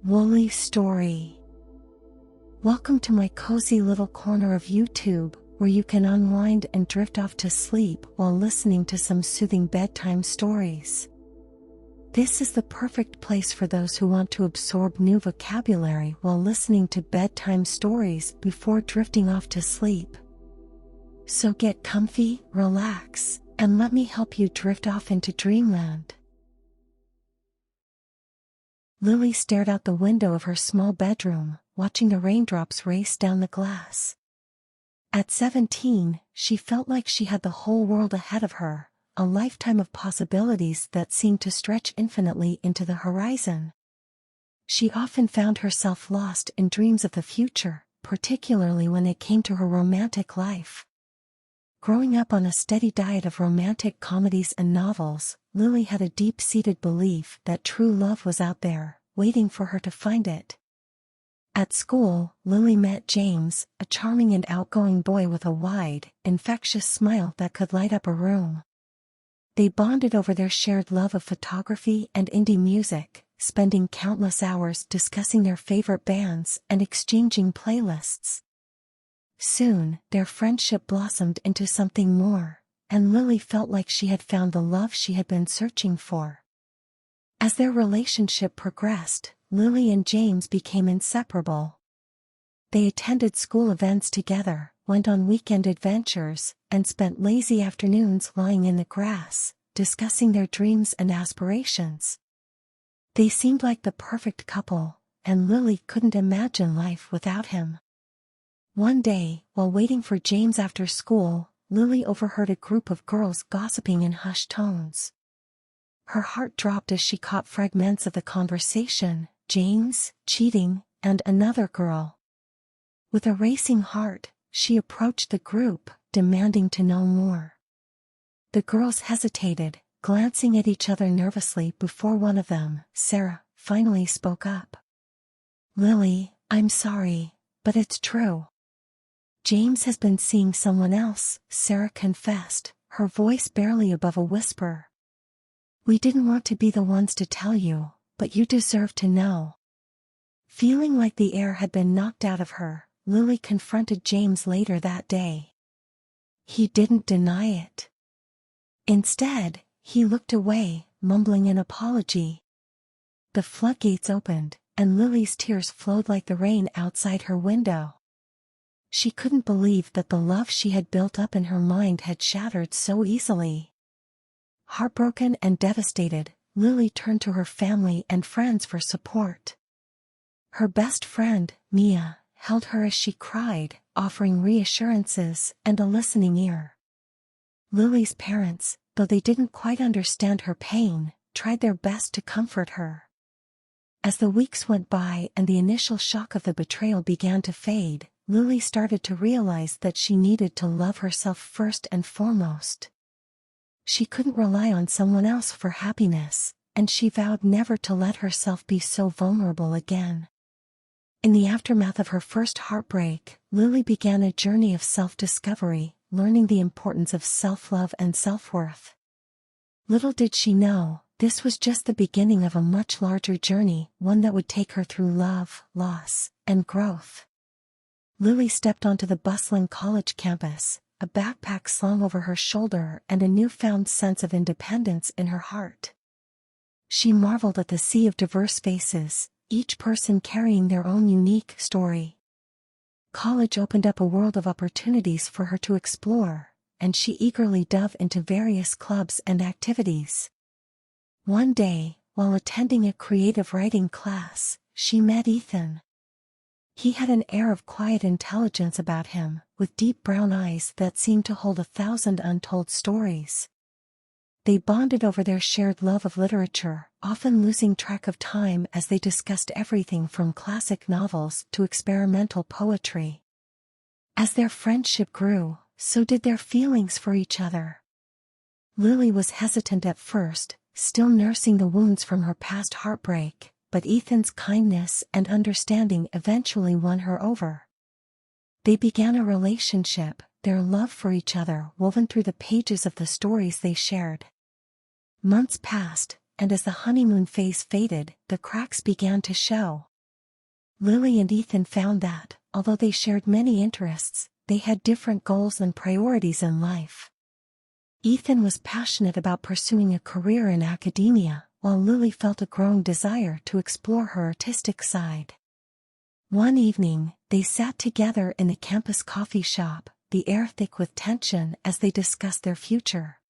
Woolly Story. Welcome to my cozy little corner of YouTube, where you can unwind and drift off to sleep while listening to some soothing bedtime stories. This is the perfect place for those who want to absorb new vocabulary while listening to bedtime stories before drifting off to sleep. So get comfy, relax, and let me help you drift off into dreamland. Lily stared out the window of her small bedroom, watching the raindrops race down the glass. At 17, she felt like she had the whole world ahead of her, a lifetime of possibilities that seemed to stretch infinitely into the horizon. She often found herself lost in dreams of the future, particularly when it came to her romantic life. Growing up on a steady diet of romantic comedies and novels, Lily had a deep-seated belief that true love was out there, waiting for her to find it. At school, Lily met James, a charming and outgoing boy with a wide, infectious smile that could light up a room. They bonded over their shared love of photography and indie music, spending countless hours discussing their favorite bands and exchanging playlists. Soon, their friendship blossomed into something more, and Lily felt like she had found the love she had been searching for. As their relationship progressed, Lily and James became inseparable. They attended school events together, went on weekend adventures, and spent lazy afternoons lying in the grass, discussing their dreams and aspirations. They seemed like the perfect couple, and Lily couldn't imagine life without him. One day, while waiting for James after school, Lily overheard a group of girls gossiping in hushed tones. Her heart dropped as she caught fragments of the conversation: James, cheating, and another girl. With a racing heart, she approached the group, demanding to know more. The girls hesitated, glancing at each other nervously before one of them, Sarah, finally spoke up. "Lily, I'm sorry, but it's true. James has been seeing someone else," Sarah confessed, her voice barely above a whisper. "We didn't want to be the ones to tell you, but you deserve to know." Feeling like the air had been knocked out of her, Lily confronted James later that day. He didn't deny it. Instead, he looked away, mumbling an apology. The floodgates opened, and Lily's tears flowed like the rain outside her window. She couldn't believe that the love she had built up in her mind had shattered so easily. Heartbroken and devastated, Lily turned to her family and friends for support. Her best friend, Mia, held her as she cried, offering reassurances and a listening ear. Lily's parents, though they didn't quite understand her pain, tried their best to comfort her. As the weeks went by and the initial shock of the betrayal began to fade, Lily started to realize that she needed to love herself first and foremost. She couldn't rely on someone else for happiness, and she vowed never to let herself be so vulnerable again. In the aftermath of her first heartbreak, Lily began a journey of self-discovery, learning the importance of self-love and self-worth. Little did she know, this was just the beginning of a much larger journey, one that would take her through love, loss, and growth. Lily stepped onto the bustling college campus, a backpack slung over her shoulder and a newfound sense of independence in her heart. She marveled at the sea of diverse faces, each person carrying their own unique story. College opened up a world of opportunities for her to explore, and she eagerly dove into various clubs and activities. One day, while attending a creative writing class, she met Ethan. He had an air of quiet intelligence about him, with deep brown eyes that seemed to hold 1,000 untold stories. They bonded over their shared love of literature, often losing track of time as they discussed everything from classic novels to experimental poetry. As their friendship grew, so did their feelings for each other. Lily was hesitant at first, still nursing the wounds from her past heartbreak, but Ethan's kindness and understanding eventually won her over. They began a relationship, their love for each other woven through the pages of the stories they shared. Months passed, and as the honeymoon phase faded, the cracks began to show. Lily and Ethan found that, although they shared many interests, they had different goals and priorities in life. Ethan was passionate about pursuing a career in academia, while Lily felt a growing desire to explore her artistic side. One evening, they sat together in the campus coffee shop, the air thick with tension as they discussed their future.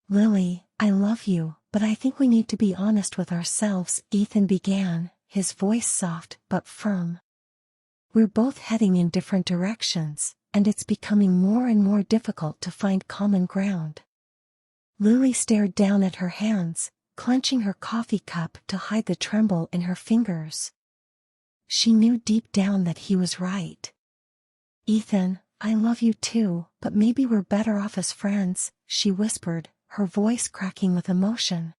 "Lily, I love you, but I think we need to be honest with ourselves," Ethan began, his voice soft but firm. "We're both heading in different directions, and it's becoming more and more difficult to find common ground." Lily stared down at her hands, clenching her coffee cup to hide the tremble in her fingers. She knew deep down that he was right. "Ethan, I love you too, but maybe we're better off as friends," she whispered, her voice cracking with emotion.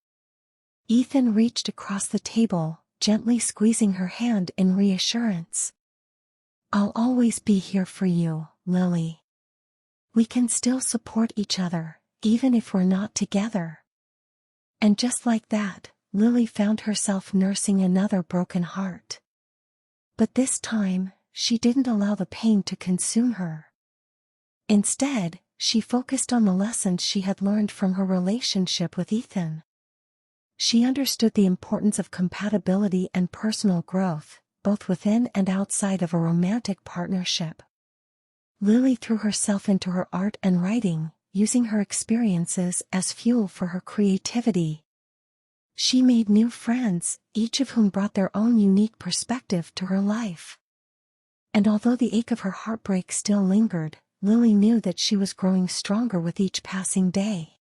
Ethan reached across the table, gently squeezing her hand in reassurance. "I'll always be here for you, Lily. We can still support each other, even if we're not together." And just like that, Lily found herself nursing another broken heart. But this time, she didn't allow the pain to consume her. Instead, she focused on the lessons she had learned from her relationship with Ethan. She understood the importance of compatibility and personal growth, both within and outside of a romantic partnership. Lily threw herself into her art and writing, using her experiences as fuel for her creativity. She made new friends, each of whom brought their own unique perspective to her life. And although the ache of her heartbreak still lingered, Lily knew that she was growing stronger with each passing day.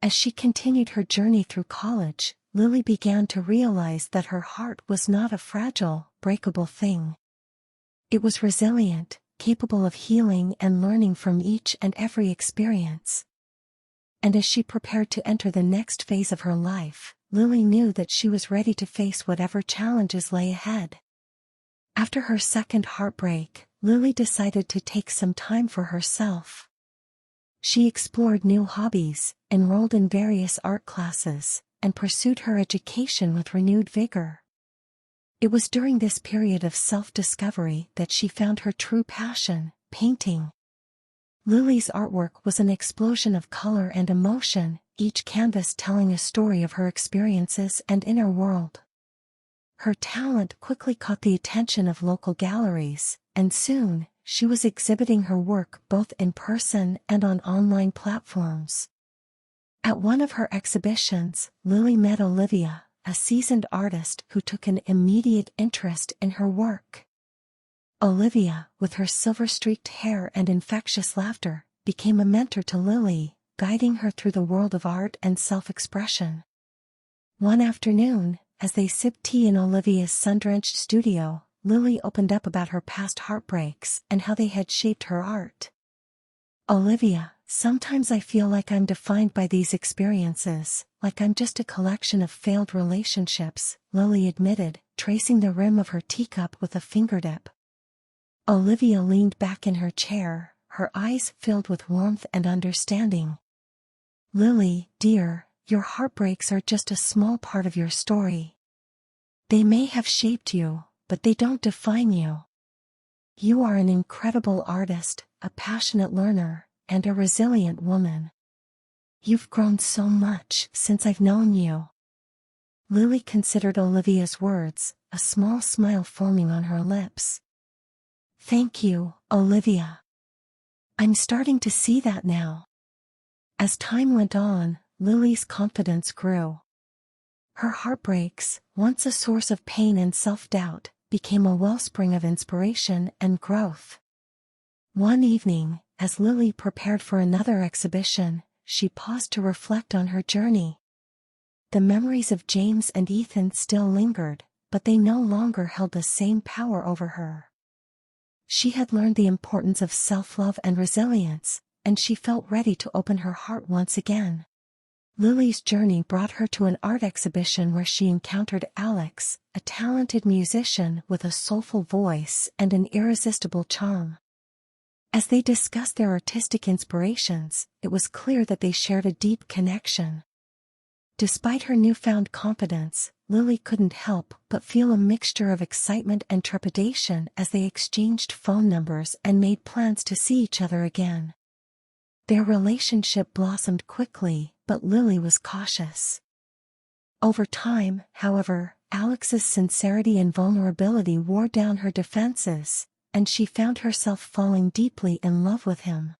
As she continued her journey through college, Lily began to realize that her heart was not a fragile, breakable thing. It was resilient, capable of healing and learning from each and every experience. And as she prepared to enter the next phase of her life, Lily knew that she was ready to face whatever challenges lay ahead. After her second heartbreak, Lily decided to take some time for herself. She explored new hobbies, enrolled in various art classes, and pursued her education with renewed vigor. It was during this period of self-discovery that she found her true passion, painting. Lily's artwork was an explosion of color and emotion, each canvas telling a story of her experiences and inner world. Her talent quickly caught the attention of local galleries, and soon, she was exhibiting her work both in person and on online platforms. At one of her exhibitions, Lily met Olivia, a seasoned artist who took an immediate interest in her work. Olivia, with her silver-streaked hair and infectious laughter, became a mentor to Lily, guiding her through the world of art and self-expression. One afternoon, as they sipped tea in Olivia's sun-drenched studio, Lily opened up about her past heartbreaks and how they had shaped her art. "Olivia, sometimes I feel like I'm defined by these experiences, like I'm just a collection of failed relationships," Lily admitted, tracing the rim of her teacup with a fingertip. Olivia leaned back in her chair, her eyes filled with warmth and understanding. "Lily, dear, your heartbreaks are just a small part of your story. They may have shaped you, but they don't define you. You are an incredible artist, a passionate learner, and a resilient woman. You've grown so much since I've known you." Lily considered Olivia's words, a small smile forming on her lips. "Thank you, Olivia. I'm starting to see that now." As time went on, Lily's confidence grew. Her heartbreaks, once a source of pain and self-doubt, became a wellspring of inspiration and growth. One evening, as Lily prepared for another exhibition, she paused to reflect on her journey. The memories of James and Ethan still lingered, but they no longer held the same power over her. She had learned the importance of self-love and resilience, and she felt ready to open her heart once again. Lily's journey brought her to an art exhibition where she encountered Alex, a talented musician with a soulful voice and an irresistible charm. As they discussed their artistic inspirations, it was clear that they shared a deep connection. Despite her newfound confidence, Lily couldn't help but feel a mixture of excitement and trepidation as they exchanged phone numbers and made plans to see each other again. Their relationship blossomed quickly, but Lily was cautious. Over time, however, Alex's sincerity and vulnerability wore down her defenses, and she found herself falling deeply in love with him.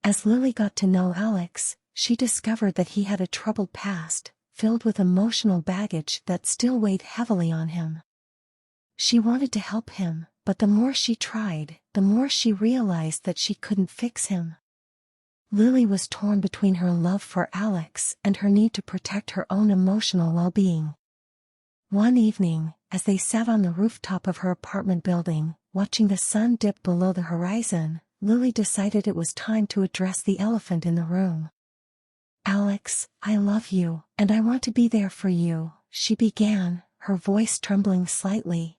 As Lily got to know Alex, she discovered that he had a troubled past, filled with emotional baggage that still weighed heavily on him. She wanted to help him, but the more she tried, the more she realized that she couldn't fix him. Lily was torn between her love for Alex and her need to protect her own emotional well-being. One evening, as they sat on the rooftop of her apartment building, watching the sun dip below the horizon, Lily decided it was time to address the elephant in the room. "Alex, I love you, and I want to be there for you," she began, her voice trembling slightly.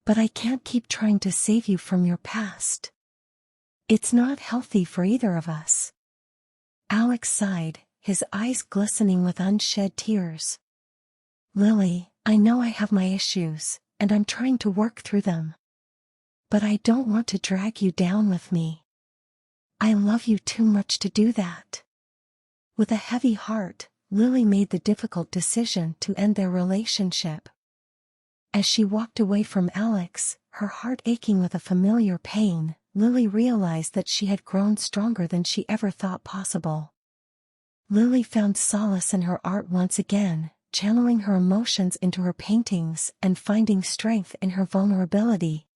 "But I can't keep trying to save you from your past. It's not healthy for either of us." Alex sighed, his eyes glistening with unshed tears. "Lily, I know I have my issues, and I'm trying to work through them. But I don't want to drag you down with me. I love you too much to do that." With a heavy heart, Lily made the difficult decision to end their relationship. As she walked away from Alex, her heart aching with a familiar pain, Lily realized that she had grown stronger than she ever thought possible. Lily found solace in her art once again, channeling her emotions into her paintings and finding strength in her vulnerability.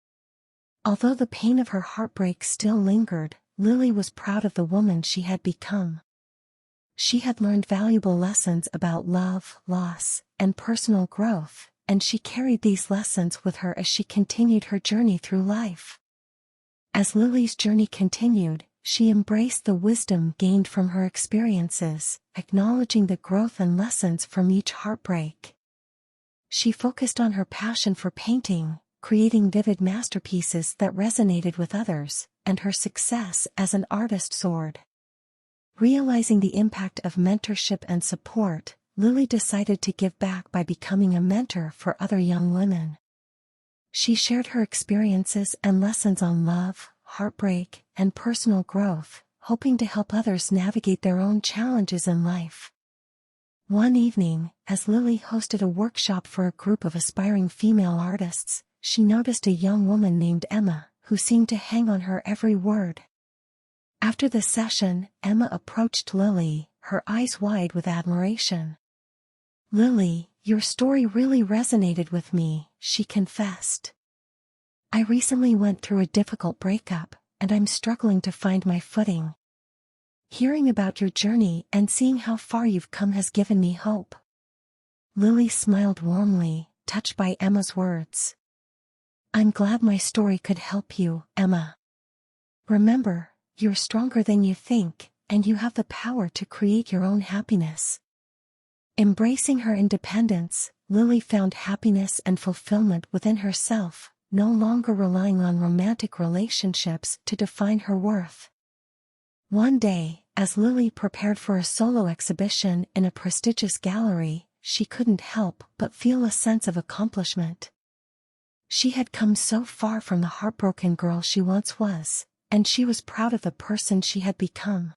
Although the pain of her heartbreak still lingered, Lily was proud of the woman she had become. She had learned valuable lessons about love, loss, and personal growth, and she carried these lessons with her as she continued her journey through life. As Lily's journey continued, she embraced the wisdom gained from her experiences, acknowledging the growth and lessons from each heartbreak. She focused on her passion for painting, creating vivid masterpieces that resonated with others, and her success as an artist soared. Realizing the impact of mentorship and support, Lily decided to give back by becoming a mentor for other young women. She shared her experiences and lessons on love, heartbreak, and personal growth, hoping to help others navigate their own challenges in life. One evening, as Lily hosted a workshop for a group of aspiring female artists, she noticed a young woman named Emma, who seemed to hang on her every word. After the session, Emma approached Lily, her eyes wide with admiration. "Lily, your story really resonated with me," she confessed. "I recently went through a difficult breakup, and I'm struggling to find my footing. Hearing about your journey and seeing how far you've come has given me hope." Lily smiled warmly, touched by Emma's words. "I'm glad my story could help you, Emma. Remember, you're stronger than you think, and you have the power to create your own happiness." Embracing her independence, Lily found happiness and fulfillment within herself, no longer relying on romantic relationships to define her worth. One day, as Lily prepared for a solo exhibition in a prestigious gallery, she couldn't help but feel a sense of accomplishment. She had come so far from the heartbroken girl she once was, and she was proud of the person she had become.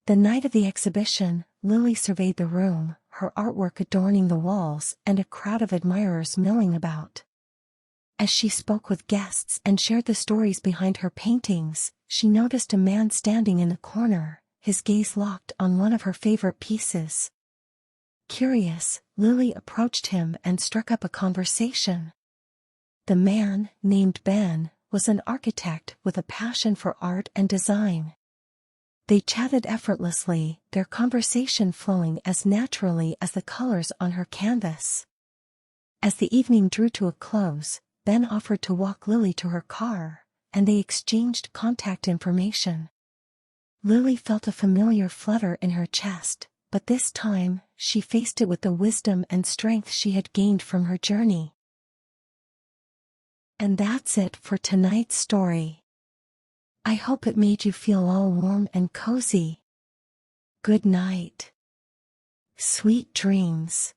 The night of the exhibition, Lily surveyed the room, her artwork adorning the walls and a crowd of admirers milling about. As she spoke with guests and shared the stories behind her paintings, she noticed a man standing in the corner, his gaze locked on one of her favorite pieces. Curious, Lily approached him and struck up a conversation. The man, named Ben, was an architect with a passion for art and design. They chatted effortlessly, their conversation flowing as naturally as the colors on her canvas. As the evening drew to a close, Ben offered to walk Lily to her car, and they exchanged contact information. Lily felt a familiar flutter in her chest, but this time, she faced it with the wisdom and strength she had gained from her journey. And that's it for tonight's story. I hope it made you feel all warm and cozy. Good night. Sweet dreams.